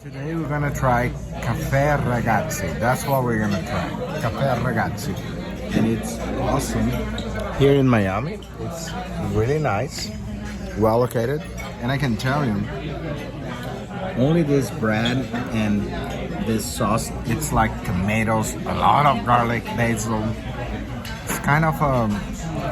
Today we're gonna try Café Ragazzi. That's what we're gonna try. Café Ragazzi. And it's awesome. Here in Miami, it's really nice, well located. And I can tell you, only this bread and this sauce, it's like tomatoes, a lot of garlic, basil. It's kind of a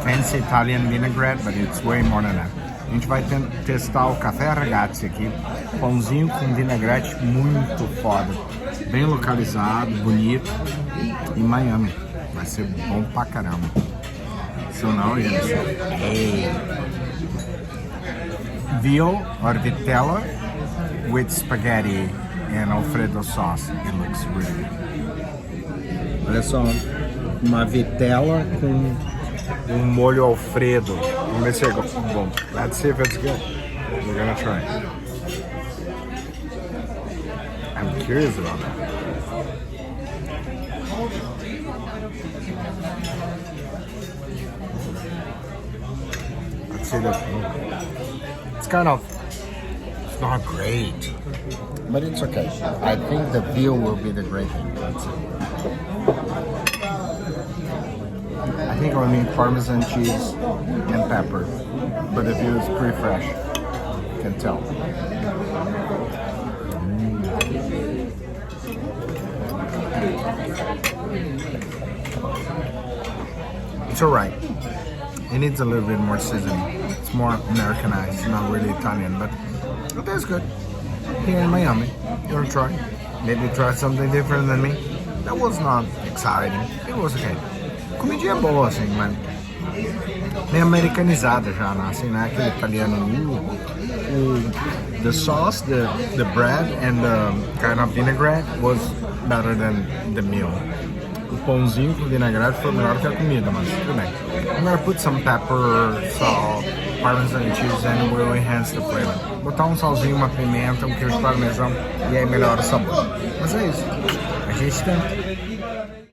fancy Italian vinaigrette, but it's way more than that. A gente vai testar o Café Ragazzi aqui, pãozinho com vinagrete muito foda, bem localizado, bonito, em Miami. Vai ser bom pra caramba. So now yes, veal or vitella with spaghetti and Alfredo sauce. It looks really good. Olha só, uma vitela com molho Alfredo. Vamos ver se é bom. Let's see if it's good. We're gonna try. I'm curious about that. Let's see the. It's not great, but it's okay. I think the veal will be the great thing. Let's see. I think I'll need Parmesan cheese and pepper, but the veal is pretty fresh. You can tell. It's alright. It needs a little bit more seasoning. It's more Americanized, not really Italian, but it is good. Here in Miami, you wanna try? Maybe try something different than me. That was not exciting. It was okay. Comidinha boa, assim, mas meio americanizada já, né? Assim, né? Aquele italiano. The sauce, the bread, and the kind of vinaigrette was better than the meal. O pãozinho com vinagrete foi melhor que a comida, mas tudo bem. I'm gonna put some pepper, salt, Parmesan cheese, and we'll enhance the flavor. Botar um salzinho, uma pimenta, um queijo parmesão, e aí melhora o sabor. Mas é isso. A gente tenta.